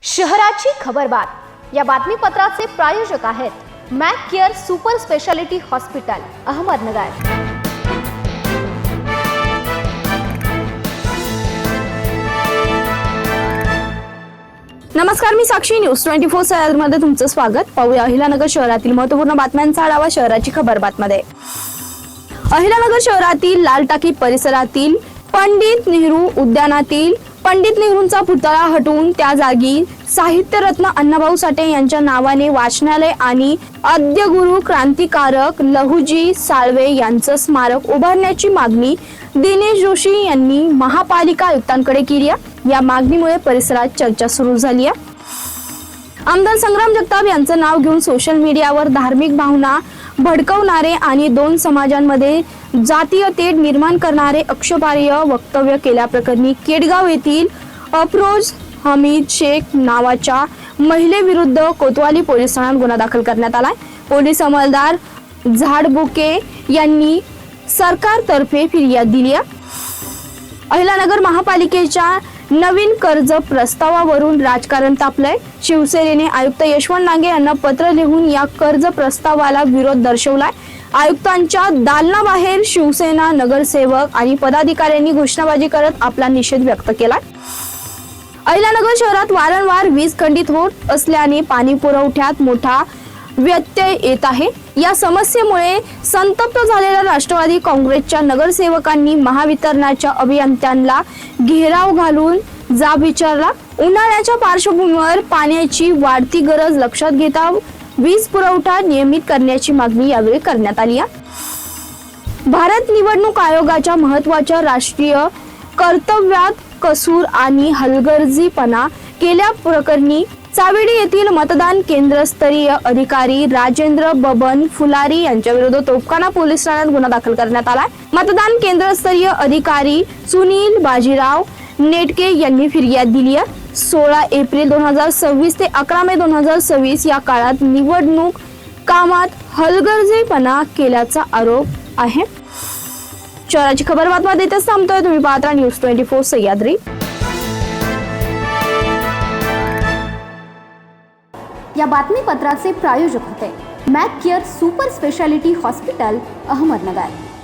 शहराची खबरबात या बातमीपत्राचे प्रायोजक आहेत Mac care super speciality hospital Ahmednagar. नमस्कार, मी साक्षी न्यूज 24 सह्याद्रीमध्ये तुमचं स्वागत। पाहूया अहिल्यानगर शहरातील महत्त्वपूर्ण बातम्यांचा आढावा शहराची खबरबातमध्ये। अहिल्यानगर शहरातील लाल टाकी परिसरातील पंडित नेहरू उद्यानातील पंडित नेहरूंचा पुतळा हटवून त्या जागी साहित्यरत्न अण्णाभाऊ साठे यांच्या नावाने वाचनालय आणि आद्यगुरु क्रांतिकारक लहुजी साळवे यांचं स्मारक उभारण्याची मागणी दिनेश जोशी यांनी महापालिका आयुक्तांकडे केली आहे। या मागणीमुळे परिसरात चर्चा सुरू झाली आहे। आमदार संग्राम जगताप यांचं नाव घेऊन सोशल मीडियावर धार्मिक भावना भडकवणारे आणि दोन समाजांमध्ये जातीय तेढ निर्माण करणारे आक्षेपार्ह वक्तव्य केल्याप्रकरणी केडगाव येथील अफरोज हमीद शेख नावाच्या महिलेविरुद्ध कोतवाली पोलीस ठाण्यात गुन्हा दाखल करण्यात आलाय। पोलीस अंमलदार झाडबुके यांनी सरकारतर्फे फिर्याद दिली आहे। अहिल्यानगर महापालिकेच्या नवीन कर्ज प्रस्तावावरून राजकारण तापलंय। शिवसेनेने आयुक्त यशवंत नांगे यांना पत्र लिहून या कर्ज प्रस्तावाला विरोध दर्शवलाय। आयुक्तांच्या दालनाबाहेर शिवसेना नगरसेवक आणि पदाधिकाऱ्यांनी घोषणाबाजी करत आपला निषेध व्यक्त केलाय। अहिल्यानगर शहरात वारंवार वीज खंडित होत असल्याने पाणी पुरवठ्यात मोठा व्यत्यय येत आहे। या समस्येमुळे संतप्त झालेल्या राष्ट्रवादी काँग्रेसच्या नगरसेवकांनी महावितरणाच्या अभियंत्यांना घेराव घालून जाब विचारला। उन्हाळ्याच्या पार्श्वभूमीवर पाण्याची वाढती गरज लक्षात घेता वीज पुरवठा नियमित करण्याची मागणी यावेळी करण्यात आली आहे। भारत निवडणूक आयोगाच्या महत्त्वाच्या राष्ट्रीय कर्तव्यात कसूर आणि हलगर्जीपणा केल्याप्रकरणी चावेडी येथील मतदान केंद्रस्तरीय अधिकारी राजेंद्र बबन फुलारी यांच्या विरुद्ध तोफखाना पोलीस ठाण्यात गुन्हा दाखल करण्यात आलाय। मतदान केंद्रस्तरीय अधिकारी सुनील बाजीराव नेटके यांनी फिर्याद दिली आहे। 16 एप्रिल 2026 ते 11 मे 2026 या काळात निवडणूक कामात हलगर्जीपणा केल्याचा आरोप आहे। शहराची खबरबातमध्ये इथेच थांबतोय। तुम्ही पाहता न्यूज 24 सह्याद्री। या बातमीपत्राचे प्रायोजक होते Mac care super speciality hospital Ahmednagar.